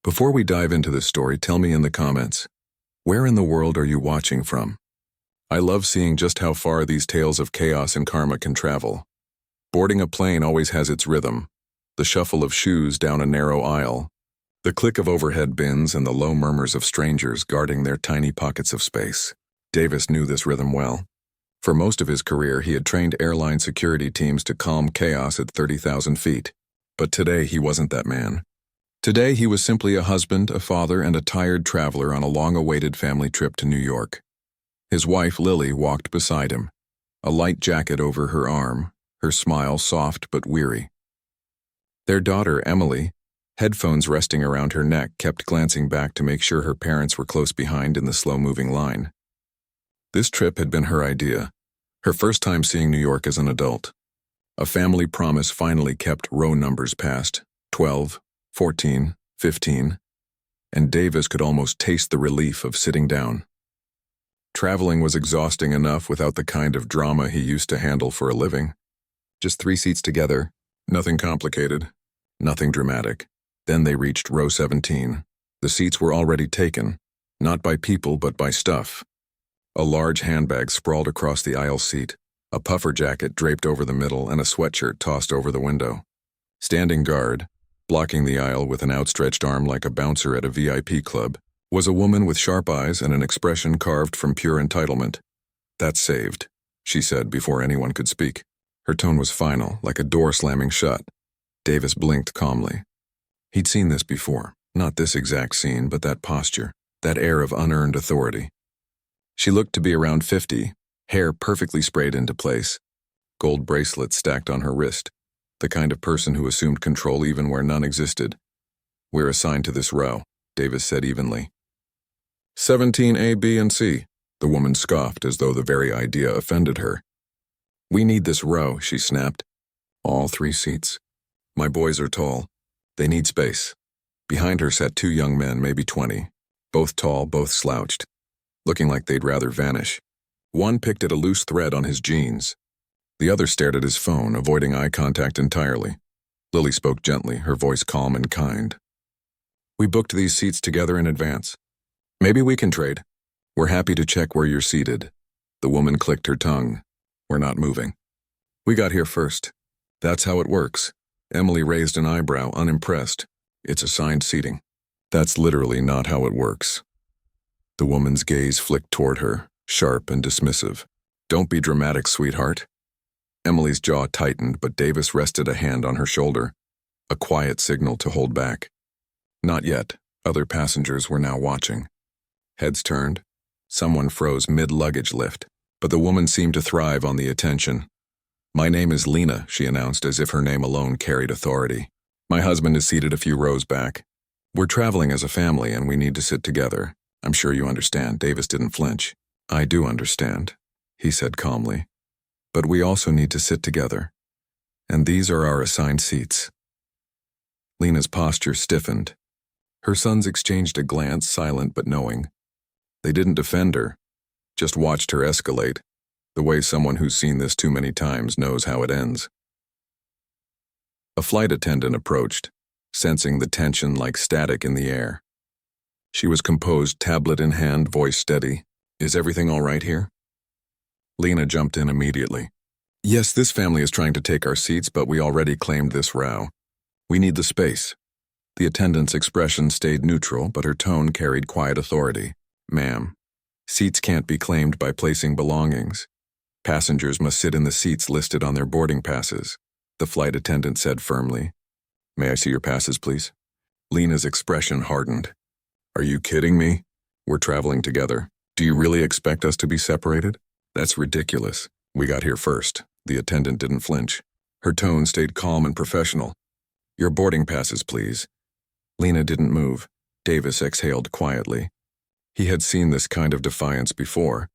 Before we dive into this story, tell me in the comments, where in the world are you watching from? I love seeing just how far these tales of chaos and karma can travel. Boarding a plane always has its rhythm. The shuffle of shoes down a narrow aisle, the click of overhead bins, and the low murmurs of strangers guarding their tiny pockets of space. Davis knew this rhythm well. For most of his career, he had trained airline security teams to calm chaos at 30,000 feet. But today, he wasn't that man. Today, he was simply a husband, a father, and a tired traveler on a long-awaited family trip to New York. His wife, Lily, walked beside him, a light jacket over her arm, her smile soft but weary. Their daughter, Emily, headphones resting around her neck, kept glancing back to make sure her parents were close behind in the slow-moving line. This trip had been her idea, her first time seeing New York as an adult. A family promise finally kept row numbers past 12, 14, 15, and Davis could almost taste the relief of sitting down. Traveling was exhausting enough without the kind of drama he used to handle for a living. Just 3 seats together, nothing complicated, nothing dramatic. Then they reached row 17. The seats were already taken, not by people but by stuff. A large handbag sprawled across the aisle seat, a puffer jacket draped over the middle, and a sweatshirt tossed over the window. Standing guard, blocking the aisle with an outstretched arm like a bouncer at a VIP club, was a woman with sharp eyes and an expression carved from pure entitlement. "That's saved," she said before anyone could speak. Her tone was final, like a door slamming shut. Davis blinked calmly. He'd seen this before, not this exact scene, but that posture, that air of unearned authority. She looked to be around 50, hair perfectly sprayed into place, gold bracelets stacked on her wrist, the kind of person who assumed control even where none existed. "We're assigned to this row," Davis said evenly. 17A, B, and C, the woman scoffed as though the very idea offended her. "We need this row," she snapped. "All 3 seats. My boys are tall. They need space." Behind her sat 2 young men, maybe 20, both tall, both slouched, looking like they'd rather vanish. One picked at a loose thread on his jeans. The other stared at his phone, avoiding eye contact entirely. Lily spoke gently, her voice calm and kind. "We booked these seats together in advance. Maybe we can trade. We're happy to check where you're seated." The woman clicked her tongue. "We're not moving. We got here first. That's how it works." Emily raised an eyebrow, unimpressed. "It's assigned seating." "That's literally not how it works." The woman's gaze flicked toward her, sharp and dismissive. "Don't be dramatic, sweetheart." Emily's jaw tightened, but Davis rested a hand on her shoulder, a quiet signal to hold back. Not yet. Other passengers were now watching. Heads turned. Someone froze mid-luggage lift, but the woman seemed to thrive on the attention. "My name is Lena," she announced as if her name alone carried authority. "My husband is seated a few rows back. We're traveling as a family and we need to sit together. I'm sure you understand." Davis didn't flinch. "I do understand," he said calmly. "But we also need to sit together. And these are our assigned seats." Lena's posture stiffened. Her sons exchanged a glance, silent but knowing. They didn't defend her, just watched her escalate, the way someone who's seen this too many times knows how it ends. A flight attendant approached, sensing the tension like static in the air. She was composed, tablet in hand, voice steady. "Is everything all right here?" Lena jumped in immediately. "Yes, this family is trying to take our seats, but we already claimed this row. We need the space." The attendant's expression stayed neutral, but her tone carried quiet authority. "Ma'am, seats can't be claimed by placing belongings. Passengers must sit in the seats listed on their boarding passes," the flight attendant said firmly. "May I see your passes, please?" Lena's expression hardened. "Are you kidding me? We're traveling together. Do you really expect us to be separated? That's ridiculous. We got here first." The attendant didn't flinch. Her tone stayed calm and professional. "Your boarding passes, please." Lena didn't move. Davis exhaled quietly. He had seen this kind of defiance before.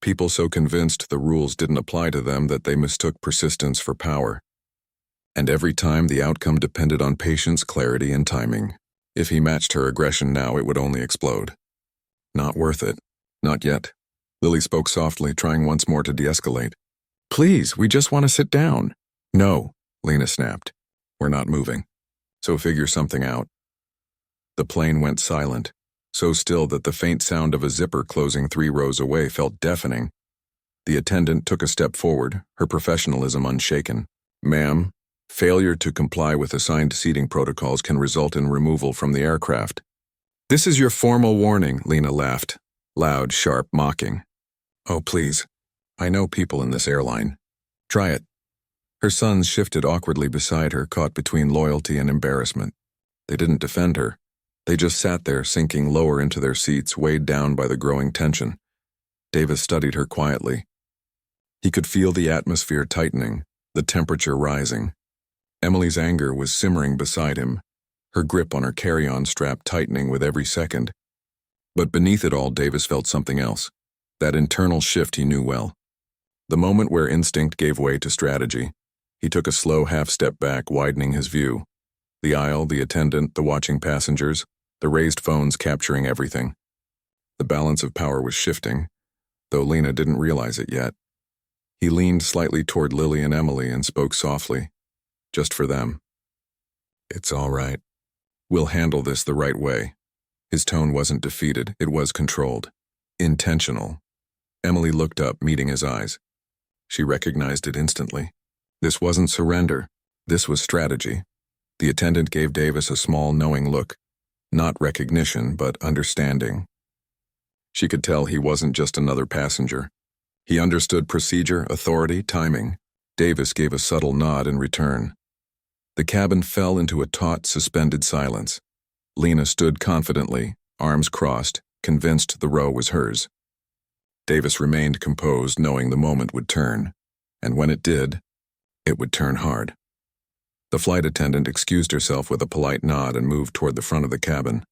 People so convinced the rules didn't apply to them that they mistook persistence for power. And every time the outcome depended on patience, clarity, and timing. If he matched her aggression now, it would only explode. "Not worth it. Not yet." Lily spoke softly, trying once more to de-escalate. "Please, we just want to sit down." "No," Lena snapped. "We're not moving. So figure something out." The plane went silent, so still that the faint sound of a zipper closing 3 rows away felt deafening. The attendant took a step forward, her professionalism unshaken. "Ma'am, failure to comply with assigned seating protocols can result in removal from the aircraft." "This is your formal warning," Lena laughed. Loud, sharp, mocking. "Oh, please. I know people in this airline. Try it." Her sons shifted awkwardly beside her, caught between loyalty and embarrassment. They didn't defend her. They just sat there, sinking lower into their seats, weighed down by the growing tension. Davis studied her quietly. He could feel the atmosphere tightening, the temperature rising. Emily's anger was simmering beside him, her grip on her carry-on strap tightening with every second. But beneath it all, Davis felt something else, that internal shift he knew well. The moment where instinct gave way to strategy. He took a slow half-step back, widening his view. The aisle, the attendant, the watching passengers, the raised phones capturing everything. The balance of power was shifting, though Lena didn't realize it yet. He leaned slightly toward Lily and Emily and spoke softly, just for them. "It's all right. We'll handle this the right way." His tone wasn't defeated, it was controlled. Intentional. Emily looked up, meeting his eyes. She recognized it instantly. This wasn't surrender. This was strategy. The attendant gave Davis a small, knowing look. Not recognition, but understanding. She could tell he wasn't just another passenger. He understood procedure, authority, timing. Davis gave a subtle nod in return. The cabin fell into a taut, suspended silence. Lena stood confidently, arms crossed, convinced the row was hers. Davis remained composed, knowing the moment would turn. And when it did, it would turn hard. The flight attendant excused herself with a polite nod and moved toward the front of the cabin.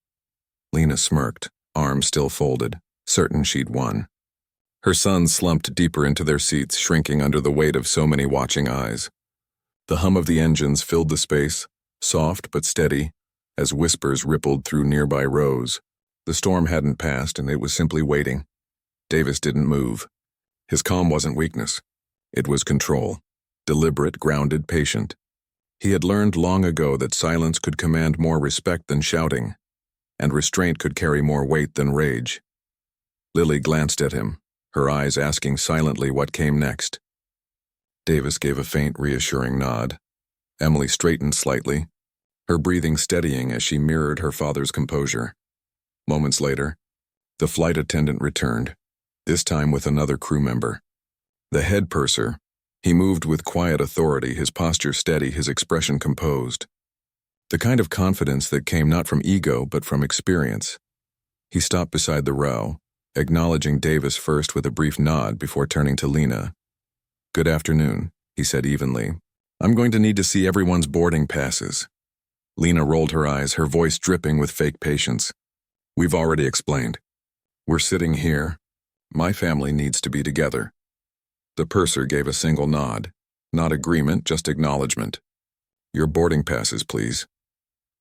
Lena smirked, arms still folded, certain she'd won. Her sons slumped deeper into their seats, shrinking under the weight of so many watching eyes. The hum of the engines filled the space, soft but steady, as whispers rippled through nearby rows. The storm hadn't passed, and it was simply waiting. Davis didn't move. His calm wasn't weakness. It was control. Deliberate, grounded, patient. He had learned long ago that silence could command more respect than shouting, and restraint could carry more weight than rage. Lily glanced at him, her eyes asking silently what came next. Davis gave a faint, reassuring nod. Emily straightened slightly, her breathing steadying as she mirrored her father's composure. Moments later, the flight attendant returned, this time with another crew member. The head purser. He moved with quiet authority, his posture steady, his expression composed. The kind of confidence that came not from ego, but from experience. He stopped beside the row, acknowledging Davis first with a brief nod before turning to Lena. "Good afternoon," he said evenly. "I'm going to need to see everyone's boarding passes." Lena rolled her eyes, her voice dripping with fake patience. "We've already explained. We're sitting here. My family needs to be together." The purser gave a single nod. Not agreement, just acknowledgement. "Your boarding passes, please."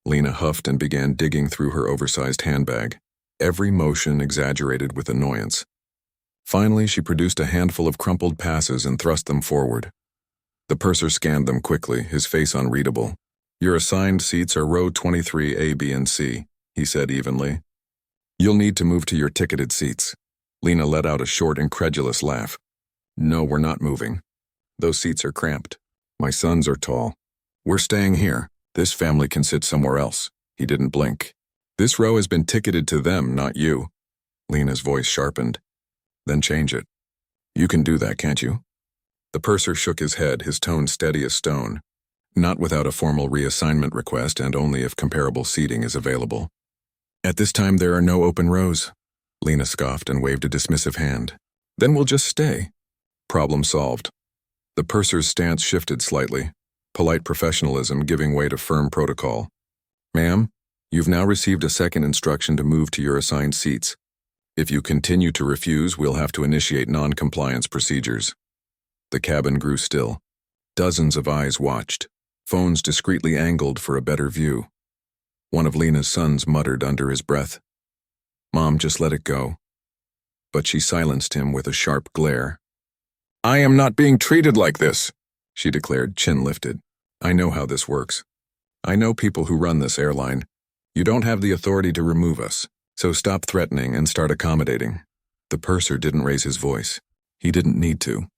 Lena huffed and began digging through her oversized handbag, every motion exaggerated with annoyance. Finally, she produced a handful of crumpled passes and thrust them forward. The purser scanned them quickly, his face unreadable. "Your assigned seats are row 23, A, B, and C," he said evenly. "You'll need to move to your ticketed seats." Lena let out a short, incredulous laugh. "No, we're not moving. Those seats are cramped. My sons are tall. We're staying here. This family can sit somewhere else." He didn't blink. "This row has been ticketed to them, not you." Lena's voice sharpened. "Then change it. You can do that, can't you?" The purser shook his head, his tone steady as stone. "Not without a formal reassignment request and only if comparable seating is available." "At this time there are no open rows." Lena scoffed and waved a dismissive hand. "Then we'll just stay." Problem solved. The purser's stance shifted slightly, polite professionalism giving way to firm protocol. "Ma'am, you've now received a second instruction to move to your assigned seats. If you continue to refuse, we'll have to initiate non-compliance procedures." The cabin grew still. Dozens of eyes watched, phones discreetly angled for a better view. One of Lena's sons muttered under his breath, "Mom, just let it go." But she silenced him with a sharp glare. "I am not being treated like this," she declared, chin lifted. "I know how this works. I know people who run this airline. You don't have the authority to remove us, so stop threatening and start accommodating. The purser didn't raise his voice. He didn't need to.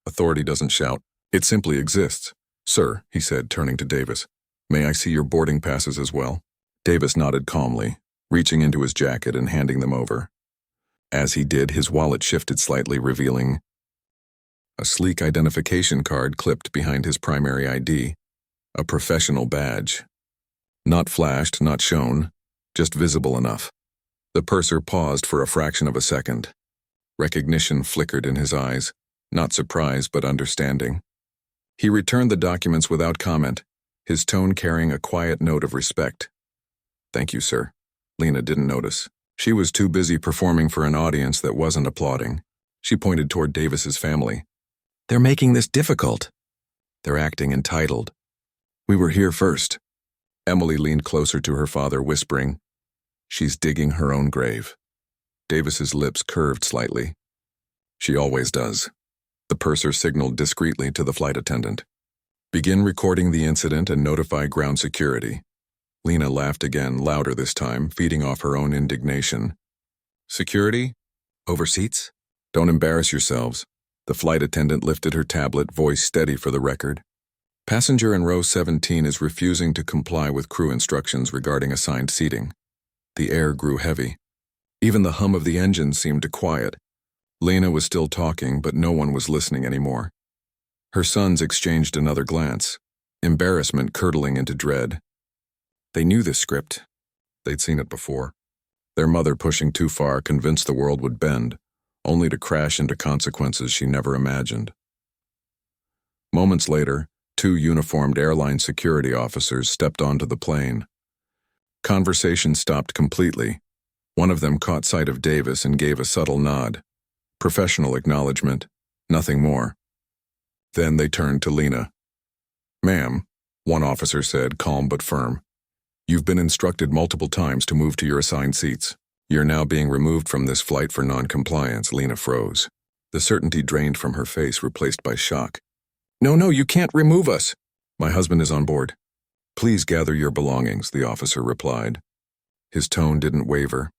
Authority doesn't shout. It simply exists. Sir, he said, turning to Davis, may I see your boarding passes as well? Davis nodded calmly, reaching into his jacket and handing them over. As he did, his wallet shifted slightly, revealing a sleek identification card clipped behind his primary ID, a professional badge. Not flashed, not shown, just visible enough. The purser paused for a fraction of a second. Recognition flickered in his eyes, not surprise but understanding. He returned the documents without comment, his tone carrying a quiet note of respect. Thank you, sir. Lena didn't notice. She was too busy performing for an audience that wasn't applauding. She pointed toward Davis's family. They're making this difficult. They're acting entitled. We were here first. Emily leaned closer to her father, whispering, She's digging her own grave. Davis's lips curved slightly. She always does. The purser signaled discreetly to the flight attendant. Begin recording the incident and notify ground security. Lena laughed again, louder this time, feeding off her own indignation. Security? Over seats? Don't embarrass yourselves. The flight attendant lifted her tablet, voice steady for the record. Passenger in row 17 is refusing to comply with crew instructions regarding assigned seating. The air grew heavy. Even the hum of the engine seemed to quiet. Lena was still talking, but no one was listening anymore. Her sons exchanged another glance, embarrassment curdling into dread. They knew this script. They'd seen it before. Their mother pushing too far, convinced the world would bend, only to crash into consequences she never imagined. Moments later, 2 uniformed airline security officers stepped onto the plane. Conversation stopped completely. One of them caught sight of Davis and gave a subtle nod. Professional acknowledgement, nothing more. Then they turned to Lena. Ma'am, one officer said, calm but firm. You've been instructed multiple times to move to your assigned seats. You're now being removed from this flight for non-compliance. Lena froze. The certainty drained from her face, replaced by shock. No, you can't remove us. My husband is on board. Please gather your belongings, the officer replied. His tone didn't waver.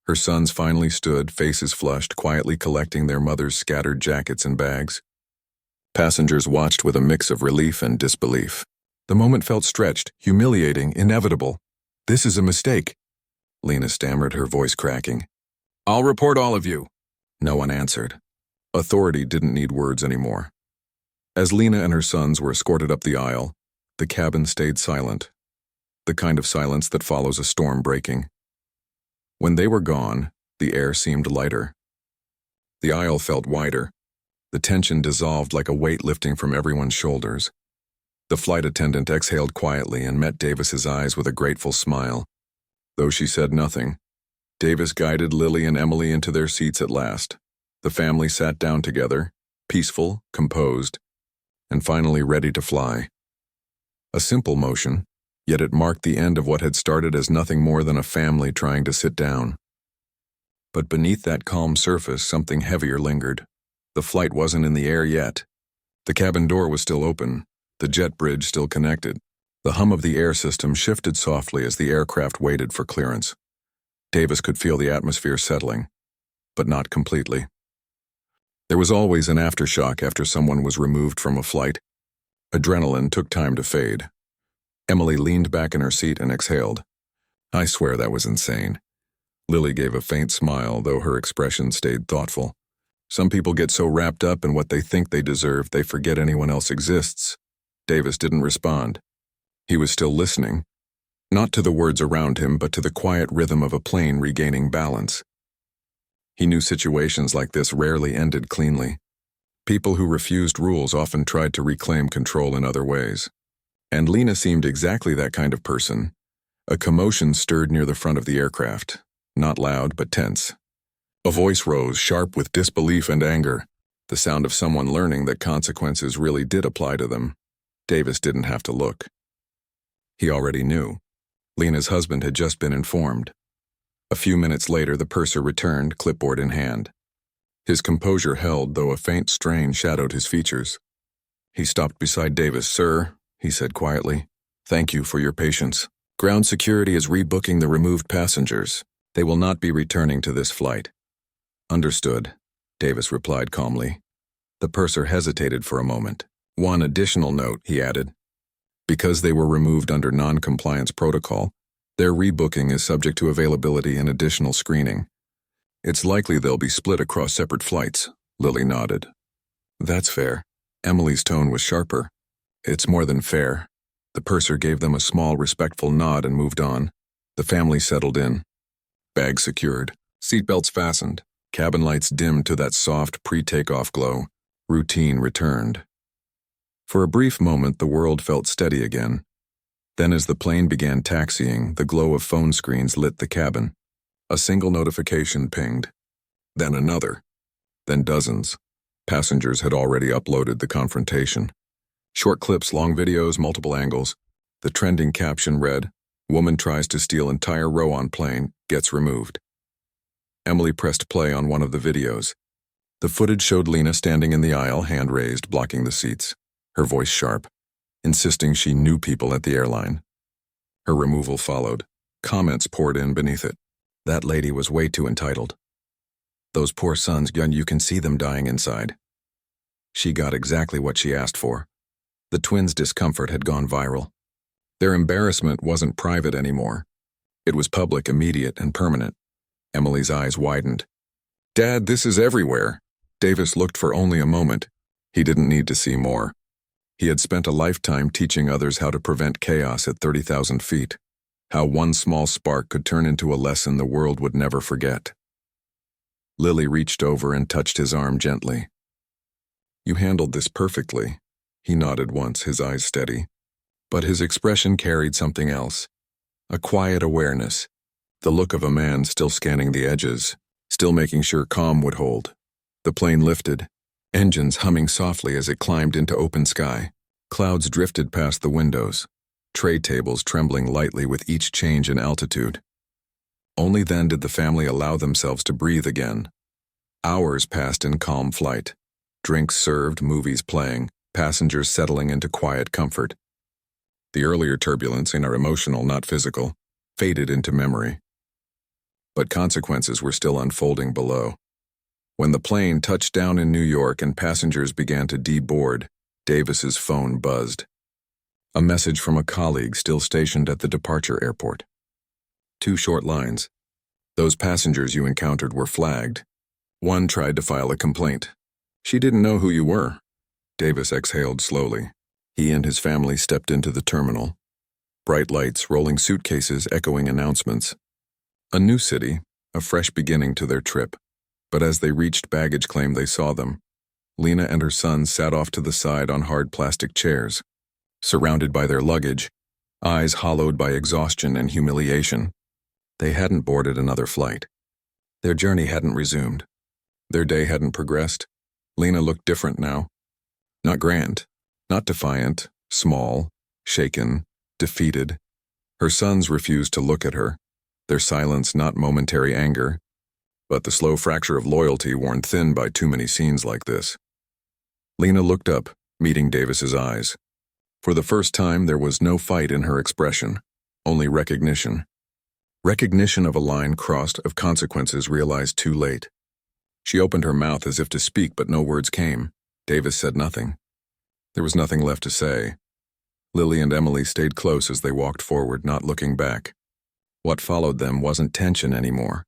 Her sons finally stood, faces flushed, quietly collecting their mother's scattered jackets and bags. Passengers watched with a mix of relief and disbelief. The moment felt stretched, humiliating, inevitable. This is a mistake. Lena stammered, her voice cracking. I'll report all of you. No one answered. Authority didn't need words anymore. As Lena and her sons were escorted up the aisle, the cabin stayed silent, the kind of silence that follows a storm breaking. When they were gone, the air seemed lighter. The aisle felt wider. The tension dissolved like a weight lifting from everyone's shoulders. The flight attendant exhaled quietly and met Davis's eyes with a grateful smile. Though she said nothing, Davis guided Lily and Emily into their seats at last. The family sat down together, peaceful, composed, and finally ready to fly. A simple motion, yet it marked the end of what had started as nothing more than a family trying to sit down. But beneath that calm surface, something heavier lingered. The flight wasn't in the air yet. The cabin door was still open, the jet bridge still connected. The hum of the air system shifted softly as the aircraft waited for clearance. Davis could feel the atmosphere settling, but not completely. There was always an aftershock after someone was removed from a flight. Adrenaline took time to fade. Emily leaned back in her seat and exhaled. I swear that was insane. Lily gave a faint smile, though her expression stayed thoughtful. Some people get so wrapped up in what they think they deserve, they forget anyone else exists. Davis didn't respond. He was still listening, not to the words around him, but to the quiet rhythm of a plane regaining balance. He knew situations like this rarely ended cleanly. People who refused rules often tried to reclaim control in other ways. And Lena seemed exactly that kind of person. A commotion stirred near the front of the aircraft, not loud but tense. A voice rose, sharp with disbelief and anger, the sound of someone learning that consequences really did apply to them. Davis didn't have to look. He already knew. Lena's husband had just been informed. A few minutes later, the purser returned, clipboard in hand. His composure held, though a faint strain shadowed his features. He stopped beside Davis. Sir, he said quietly, thank you for your patience. Ground security is rebooking the removed passengers. They will not be returning to this flight. Understood, Davis replied calmly. The purser hesitated for a moment. One additional note, he added. Because they were removed under non-compliance protocol, their rebooking is subject to availability and additional screening. It's likely they'll be split across separate flights, Lily nodded. That's fair. Emily's tone was sharper. It's more than fair. The purser gave them a small, respectful nod and moved on. The family settled in. Bags secured, seatbelts fastened, cabin lights dimmed to that soft pre-takeoff glow. Routine returned. For a brief moment, the world felt steady again. Then as the plane began taxiing, the glow of phone screens lit the cabin. A single notification pinged. Then another. Then dozens. Passengers had already uploaded the confrontation. Short clips, long videos, multiple angles. The trending caption read, "Woman tries to steal entire row on plane, gets removed." Emily pressed play on one of the videos. The footage showed Lena standing in the aisle, hand raised, blocking the seats, her voice sharp, insisting she knew people at the airline. Her removal followed. Comments poured in beneath it. That lady was way too entitled. Those poor sons, you can see them dying inside. She got exactly what she asked for. The twins' discomfort had gone viral. Their embarrassment wasn't private anymore. It was public, immediate, and permanent. Emily's eyes widened. "Dad, this is everywhere." Davis looked for only a moment. He didn't need to see more. He had spent a lifetime teaching others how to prevent chaos at 30,000 feet, how one small spark could turn into a lesson the world would never forget. Lily reached over and touched his arm gently. "You handled this perfectly." He nodded once, his eyes steady. But his expression carried something else. A quiet awareness. The look of a man still scanning the edges, still making sure calm would hold. The plane lifted, engines humming softly as it climbed into open sky. Clouds drifted past the windows, tray tables trembling lightly with each change in altitude. Only then did the family allow themselves to breathe again. Hours passed in calm flight. Drinks served, movies playing, passengers settling into quiet comfort. The earlier turbulence, in our emotional, not physical, faded into memory. But consequences were still unfolding below. When the plane touched down in New York and passengers began to deboard, Davis's phone buzzed. A message from a colleague still stationed at the departure airport. 2 short lines. "Those passengers you encountered were flagged. One tried to file a complaint. She didn't know who you were." Davis exhaled slowly. He and his family stepped into the terminal. Bright lights, rolling suitcases, echoing announcements. A new city, a fresh beginning to their trip. But as they reached baggage claim, they saw them. Lena and her son sat off to the side on hard plastic chairs, surrounded by their luggage, eyes hollowed by exhaustion and humiliation. They hadn't boarded another flight. Their journey hadn't resumed. Their day hadn't progressed. Lena looked different now. Not grand, not defiant, small, shaken, defeated. Her sons refused to look at her, their silence not momentary anger, but the slow fracture of loyalty worn thin by too many scenes like this. Lena looked up, meeting Davis's eyes. For the first time, there was no fight in her expression, only recognition. Recognition of a line crossed, of consequences realized too late. She opened her mouth as if to speak, but no words came. Davis said nothing. There was nothing left to say. Lily and Emily stayed close as they walked forward, not looking back. What followed them wasn't tension anymore.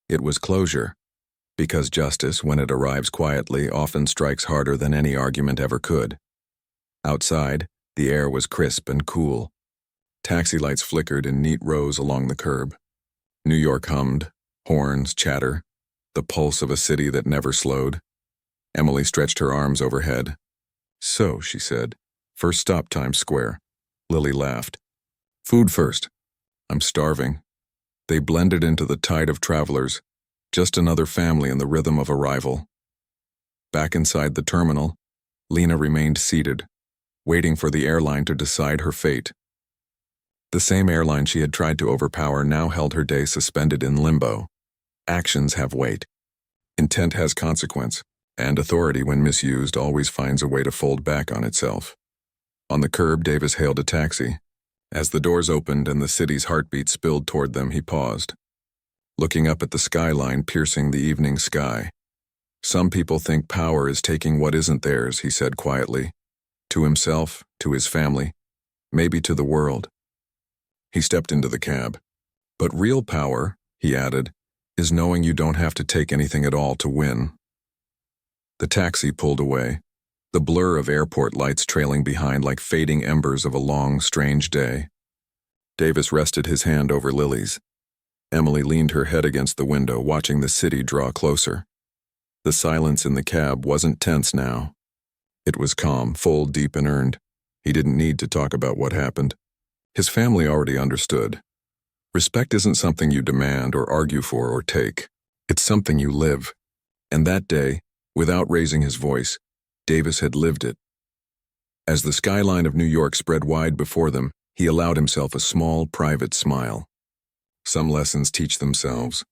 It was closure. Because justice, when it arrives quietly, often strikes harder than any argument ever could. Outside, the air was crisp and cool. Taxi lights flickered in neat rows along the curb. New York hummed, horns, chatter, the pulse of a city that never slowed. Emily stretched her arms overhead. "So," she said, "first stop, Times Square." Lily laughed. "Food first. I'm starving." They blended into the tide of travelers, just another family in the rhythm of arrival. Back inside the terminal, Lena remained seated, waiting for the airline to decide her fate. The same airline she had tried to overpower now held her day suspended in limbo. Actions have weight. Intent has consequence, and authority, when misused, always finds a way to fold back on itself. On the curb, Davis hailed a taxi. As the doors opened and the city's heartbeat spilled toward them, he paused, looking up at the skyline piercing the evening sky. Some people think power is taking what isn't theirs, he said quietly. To himself, to his family, maybe to the world. He stepped into the cab. But real power, he added, is knowing you don't have to take anything at all to win. The taxi pulled away, the blur of airport lights trailing behind like fading embers of a long, strange day. Davis rested his hand over Lily's. Emily leaned her head against the window, watching the city draw closer. The silence in the cab wasn't tense now. It was calm, full, deep, and earned. He didn't need to talk about what happened. His family already understood. Respect isn't something you demand or argue for or take. It's something you live. And that day, without raising his voice, Davis had lived it. As the skyline of New York spread wide before them, he allowed himself a small, private smile. Some lessons teach themselves.